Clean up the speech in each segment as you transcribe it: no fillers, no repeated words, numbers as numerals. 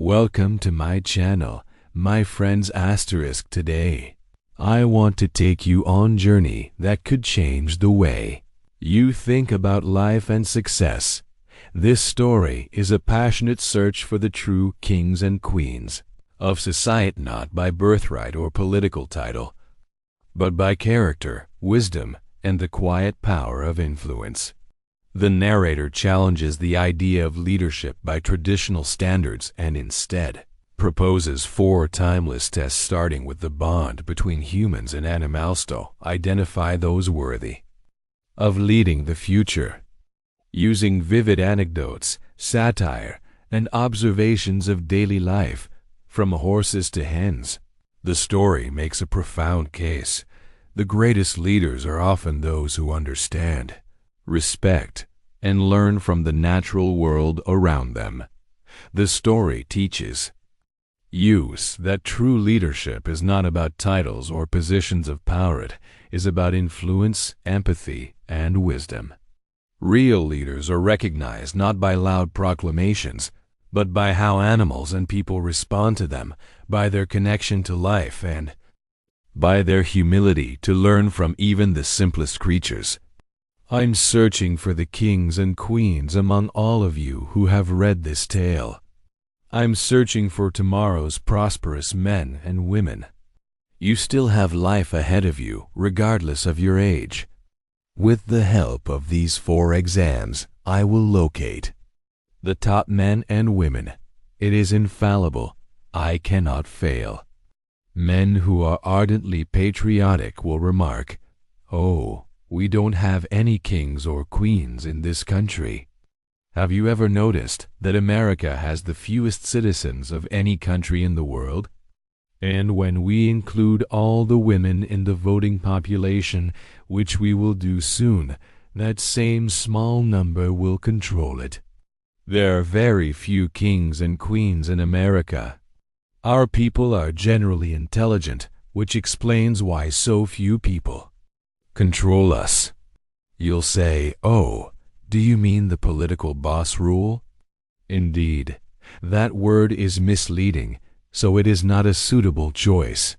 Welcome to my channel, my friends asterisk. Today, I want to take you on a journey that could change the way you think about life and success. This story is a passionate search for the true kings and queens of society, not by birthright or political title, but by character, wisdom, and the quiet power of influence. The narrator challenges the idea of leadership by traditional standards and instead proposes 4 timeless tests, starting with the bond between humans and animals to identify those worthy of leading the future. Using vivid anecdotes, satire, and observations of daily life, from horses to hens, the story makes a profound case. The greatest leaders are often those who understand, respect, and learn from the natural world around them. The story teaches us that true leadership is not about titles or positions of power. It is about influence, empathy, and wisdom. Real leaders are recognized not by loud proclamations, but by how animals and people respond to them, by their connection to life, and by their humility to learn from even the simplest creatures. I'm searching for the kings and queens among all of you who have read this tale. I'm searching for tomorrow's prosperous men and women. You still have life ahead of you, regardless of your age. With the help of these 4 exams, I will locate the top men and women. It is infallible. I cannot fail. Men who are ardently patriotic will remark, "Oh, we don't have any kings or queens in this country." Have you ever noticed that America has the fewest citizens of any country in the world? And when we include all the women in the voting population, which we will do soon, that same small number will control it. There are very few kings and queens in America. Our people are generally intelligent, which explains why so few people control us. You'll say, "Oh, do you mean the political boss rule?" Indeed, that word is misleading, so it is not a suitable choice.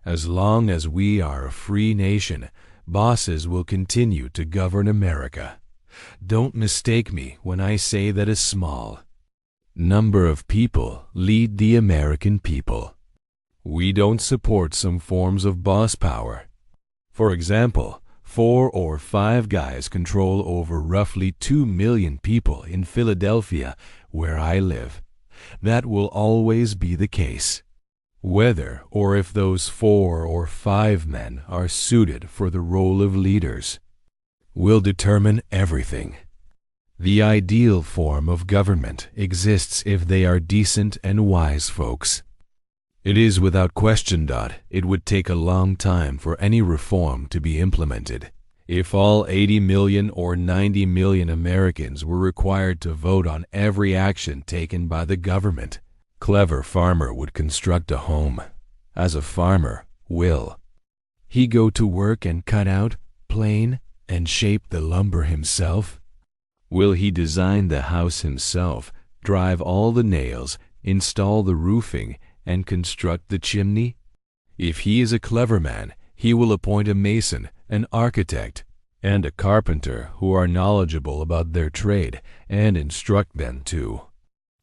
As long as we are a free nation, bosses will continue to govern America. Don't mistake me when I say that a small number of people lead the American people. We don't support some forms of boss power. For example, 4 or 5 guys control over roughly 2 million people in Philadelphia, where I live. That will always be the case. Whether or if those 4 or 5 men are suited for the role of leaders will determine everything. The ideal form of government exists if they are decent and wise folks. It is without question. It would take a long time for any reform to be implemented. If all 80 million or 90 million Americans were required to vote on every action taken by the government, clever farmer would construct a home. As a farmer, will he go to work and cut out, plane, and shape the lumber himself? Will he design the house himself, drive all the nails, install the roofing, and construct the chimney? If he is a clever man, he will appoint a mason, an architect, and a carpenter who are knowledgeable about their trade and instruct them to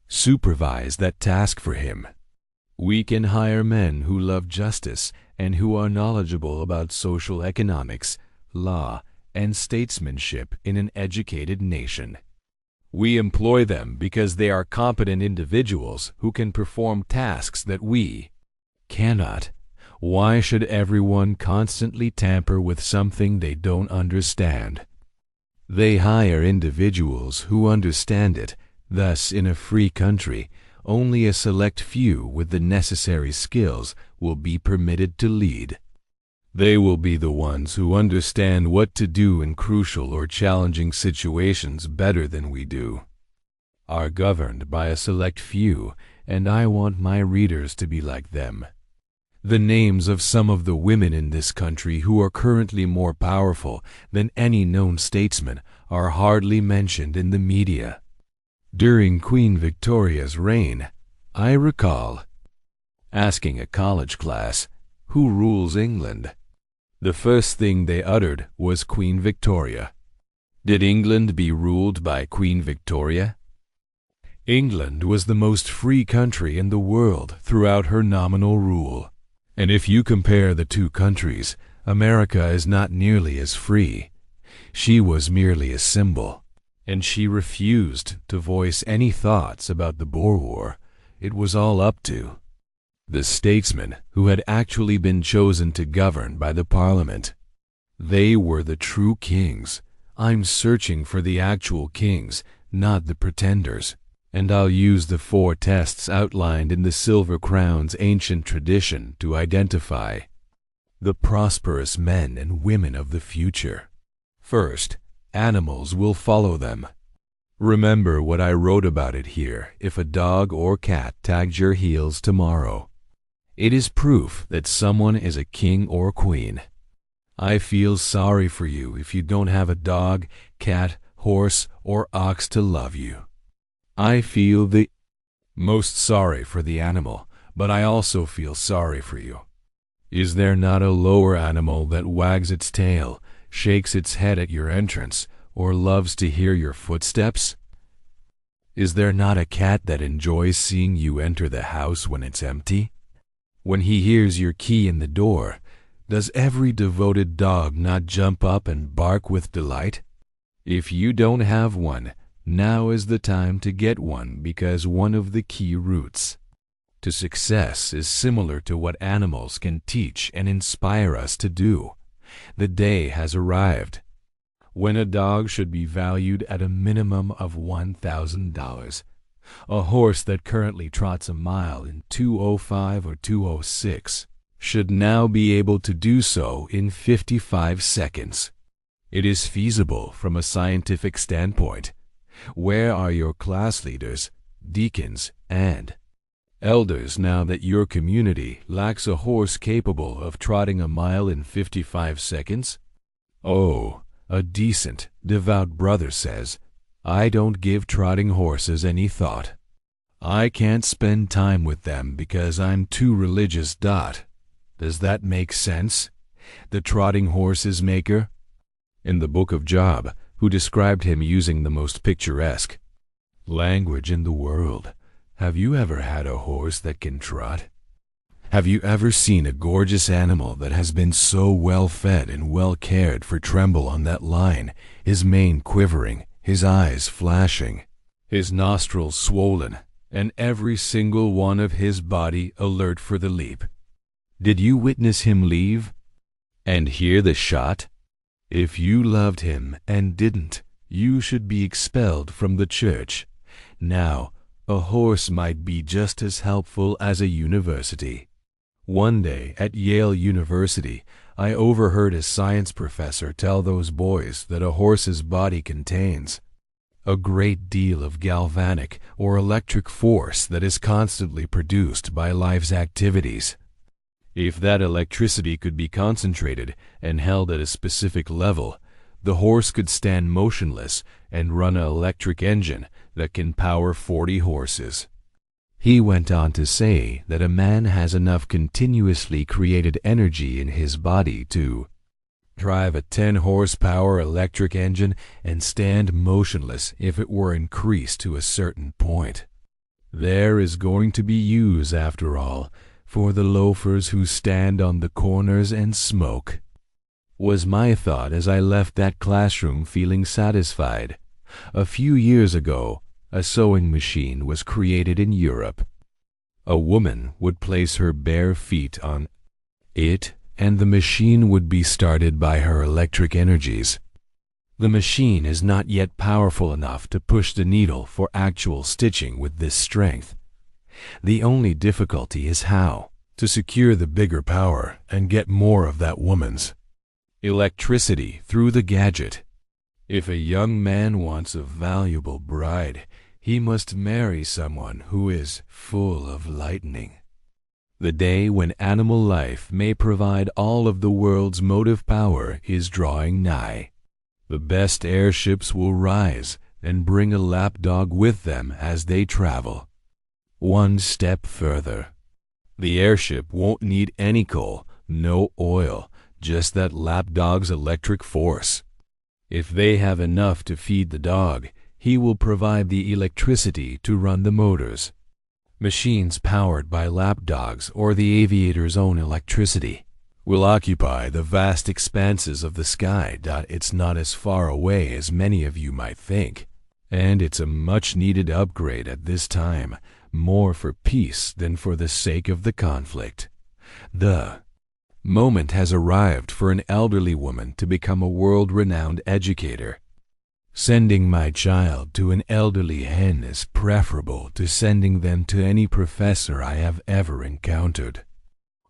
supervise that task for him. We can hire men who love justice and who are knowledgeable about social economics, law, and statesmanship in an educated nation. We employ them because they are competent individuals who can perform tasks that we cannot. Why should everyone constantly tamper with something they don't understand? They hire individuals who understand it. Thus, in a free country, only a select few with the necessary skills will be permitted to lead. They will be the ones who understand what to do in crucial or challenging situations better than we do. Are governed by a select few, and I want my readers to be like them. The names of some of the women in this country who are currently more powerful than any known statesman are hardly mentioned in the media. During Queen Victoria's reign, I recall asking a college class, "Who rules England?" The first thing they uttered was Queen Victoria. Did England be ruled by Queen Victoria? England was the most free country in the world throughout her nominal rule. And if you compare the two countries, America is not nearly as free. She was merely a symbol, and she refused to voice any thoughts about the Boer War. It was all up to the statesmen who had actually been chosen to govern by the Parliament. They were the true kings. I'm searching for the actual kings, not the pretenders. And I'll use the 4 tests outlined in the Silver Crown's ancient tradition to identify the prosperous men and women of the future. First, animals will follow them. Remember what I wrote about it here. If a dog or cat tagged your heels tomorrow, it is proof that someone is a king or queen. I feel sorry for you if you don't have a dog, cat, horse, or ox to love you. I feel the most sorry for the animal, but I also feel sorry for you. Is there not a lower animal that wags its tail, shakes its head at your entrance, or loves to hear your footsteps? Is there not a cat that enjoys seeing you enter the house when it's empty? When he hears your key in the door, does every devoted dog not jump up and bark with delight? If you don't have one, now is the time to get one, because one of the key roots to success is similar to what animals can teach and inspire us to do. The day has arrived when a dog should be valued at a minimum of $1,000. A horse that currently trots a mile in 2:05 or 2:06 should now be able to do so in 55 seconds. It is feasible from a scientific standpoint. Where are your class leaders, deacons, and elders now that your community lacks a horse capable of trotting a mile in 55 seconds? Oh, a decent, devout brother says, "I don't give trotting horses any thought. I can't spend time with them because I'm too religious." Does that make sense? The trotting horse's maker? In the book of Job, who described him using the most picturesque language in the world, have you ever had a horse that can trot? Have you ever seen a gorgeous animal that has been so well fed and well cared for tremble on that line, his mane quivering, his eyes flashing, his nostrils swollen, and every single one of his body alert for the leap? Did you witness him leave and hear the shot? If you loved him and didn't, you should be expelled from the church. Now, a horse might be just as helpful as a university. One day at Yale University, I overheard a science professor tell those boys that a horse's body contains a great deal of galvanic or electric force that is constantly produced by life's activities. If that electricity could be concentrated and held at a specific level, the horse could stand motionless and run an electric engine that can power 40 horses. He went on to say that a man has enough continuously created energy in his body to drive a 10-horsepower electric engine and stand motionless if it were increased to a certain point. There is going to be use, after all, for the loafers who stand on the corners and smoke, was my thought as I left that classroom feeling satisfied. A few years ago, a sewing machine was created in Europe. A woman would place her bare feet on it, and the machine would be started by her electric energies. The machine is not yet powerful enough to push the needle for actual stitching with this strength. The only difficulty is how to secure the bigger power and get more of that woman's electricity through the gadget. If a young man wants a valuable bride, he must marry someone who is full of lightning. The day when animal life may provide all of the world's motive power is drawing nigh. The best airships will rise and bring a lapdog with them as they travel. one step further. The airship won't need any coal, no oil, just that lapdog's electric force. If they have enough to feed the dog, he will provide the electricity to run the motors. Machines powered by lapdogs or the aviator's own electricity will occupy the vast expanses of the sky. It's not as far away as many of you might think, and it's a much-needed upgrade at this time, more for peace than for the sake of the conflict. The moment has arrived for an elderly woman to become a world-renowned educator. Sending my child to an elderly hen is preferable to sending them to any professor I have ever encountered.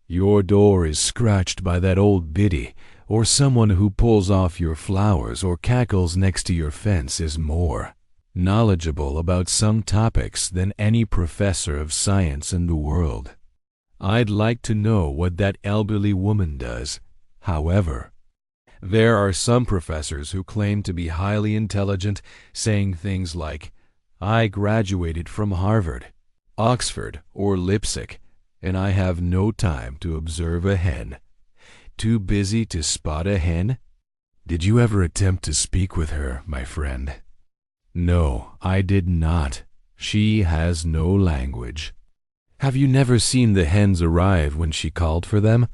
Your door is scratched by that old biddy, or someone who pulls off your flowers or cackles next to your fence is more knowledgeable about some topics than any professor of science in the world. I'd like to know what that elderly woman does. However, there are some professors who claim to be highly intelligent, saying things like, "I graduated from Harvard, Oxford, or Leipzig, and I have no time to observe a hen." Too busy to spot a hen? Did you ever attempt to speak with her, my friend? No, I did not. She has no language. Have you never seen the hens arrive when she called for them?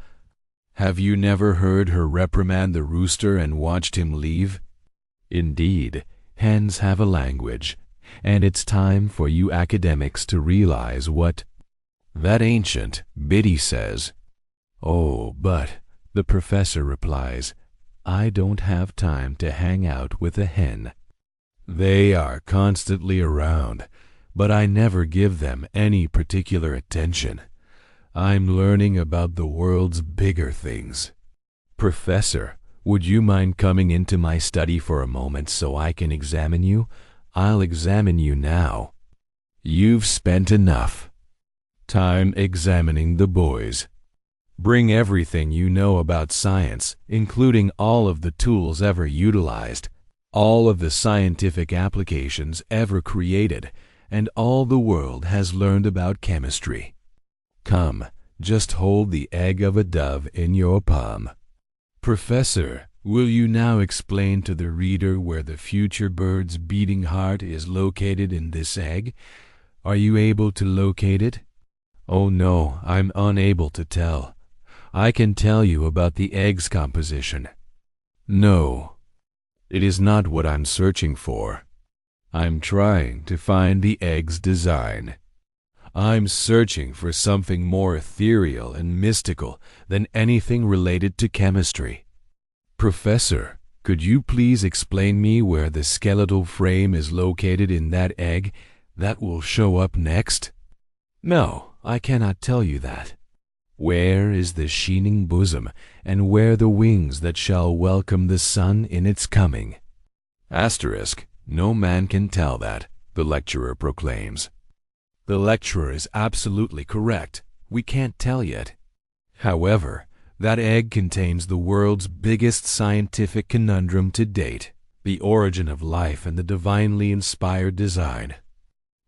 Have you never heard her reprimand the rooster and watched him leave? Indeed, hens have a language, and it's time for you academics to realize what that ancient biddy says. "Oh, but," the professor replies, "I don't have time to hang out with a hen. They are constantly around, but I never give them any particular attention. I'm learning about the world's bigger things." "Professor, would you mind coming into my study for a moment so I can examine you? I'll examine you now." You've spent enough time examining the boys. Bring everything you know about science, including all of the tools ever utilized, all of the scientific applications ever created, and all the world has learned about chemistry. Come, just hold the egg of a dove in your palm. Professor, will you now explain to the reader where the future bird's beating heart is located in this egg? Are you able to locate it? Oh no, I'm unable to tell. I can tell you about the egg's composition. No, it is not what I'm searching for. I'm trying to find the egg's design. I'm searching for something more ethereal and mystical than anything related to chemistry. Professor, could you please explain me where the skeletal frame is located in that egg that will show up next? No, I cannot tell you that. Where is the sheening bosom, and where the wings that shall welcome the sun in its coming? Asterisk, no man can tell that, the lecturer proclaims. The lecturer is absolutely correct. We can't tell yet. However, that egg contains the world's biggest scientific conundrum to date, the origin of life and the divinely inspired design.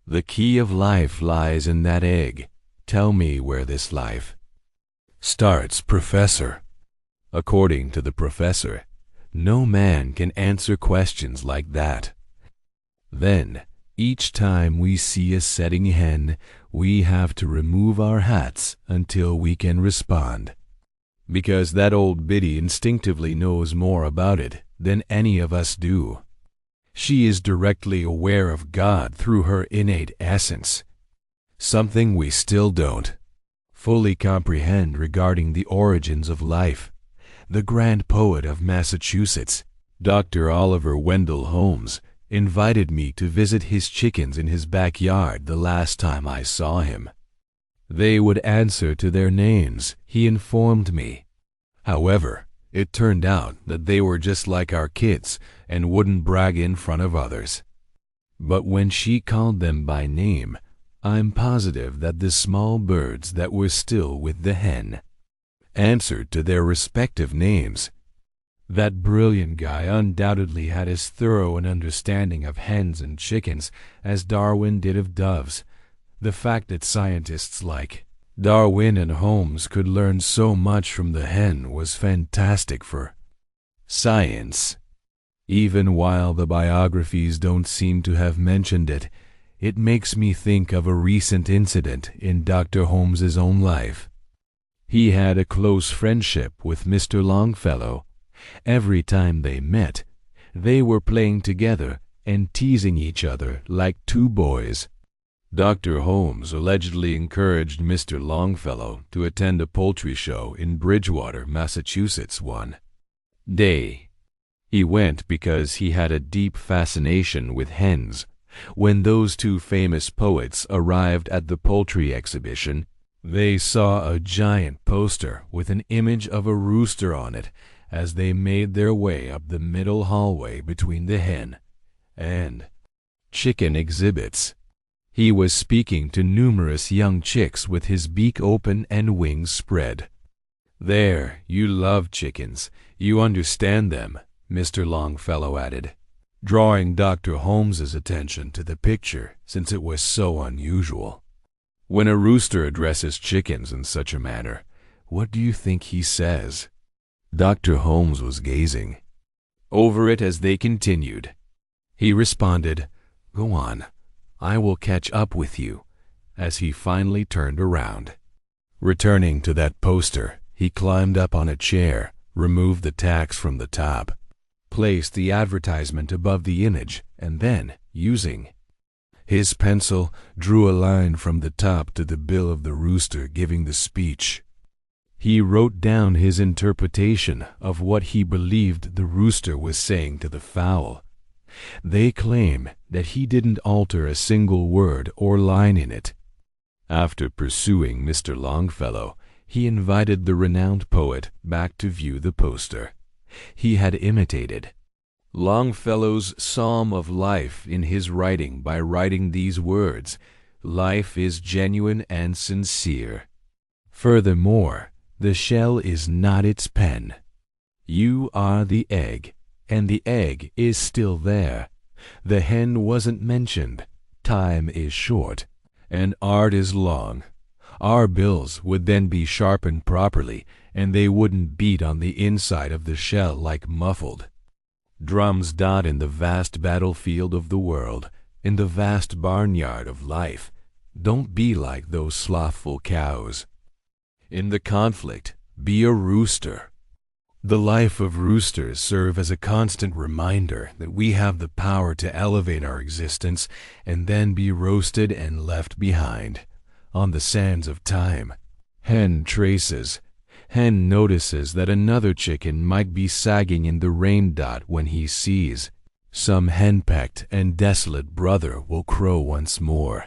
The key of life lies in that egg. Tell me where this life starts, Professor. According to the professor, no man can answer questions like that. Then, each time we see a setting hen, we have to remove our hats until we can respond. Because that old biddy instinctively knows more about it than any of us do. She is directly aware of God through her innate essence, something we still don't fully comprehend regarding the origins of life. The grand poet of Massachusetts, Dr. Oliver Wendell Holmes, invited me to visit his chickens in his backyard the last time I saw him. They would answer to their names, he informed me. However, it turned out that they were just like our kids and wouldn't brag in front of others. But when she called them by name, I'm positive that the small birds that were still with the hen answered to their respective names. That brilliant guy undoubtedly had as thorough an understanding of hens and chickens as Darwin did of doves. The fact that scientists like Darwin and Holmes could learn so much from the hen was fantastic for science. Even while the biographies don't seem to have mentioned it, it makes me think of a recent incident in Dr. Holmes's own life. He had a close friendship with Mr. Longfellow. Every time they met, they were playing together and teasing each other like two boys. Dr. Holmes allegedly encouraged Mr. Longfellow to attend a poultry show in Bridgewater, Massachusetts one day. He went because he had a deep fascination with hens. When those two famous poets arrived at the poultry exhibition, they saw a giant poster with an image of a rooster on it as they made their way up the middle hallway between the hen and chicken exhibits. He was speaking to numerous young chicks with his beak open and wings spread. "There, you love chickens. You understand them," Mr. Longfellow added, drawing Dr. Holmes's attention to the picture since it was so unusual. When a rooster addresses chickens in such a manner, what do you think he says? Dr. Holmes was gazing over it as they continued. He responded, "Go on, I will catch up with you," as he finally turned around. Returning to that poster, he climbed up on a chair, removed the tacks from the top, placed the advertisement above the image, and then, using his pencil, drew a line from the top to the bill of the rooster giving the speech. He wrote down his interpretation of what he believed the rooster was saying to the fowl. They claim that he didn't alter a single word or line in it. After pursuing Mr. Longfellow, he invited the renowned poet back to view the poster. He had imitated Longfellow's Psalm of Life in his writing by writing these words, "Life is genuine and sincere." Furthermore, the shell is not its pen. You are the egg, and the egg is still there. The hen wasn't mentioned. Time is short, and art is long. Our bills would then be sharpened properly, and they wouldn't beat on the inside of the shell like muffled drums dot in the vast battlefield of the world, in the vast barnyard of life. Don't be like those slothful cows. In the conflict, be a rooster. The life of roosters serve as a constant reminder that we have the power to elevate our existence and then be roasted and left behind on the sands of time. Hen traces. Hen notices that another chicken might be sagging in the rain dot when he sees some henpecked and desolate brother will crow once more.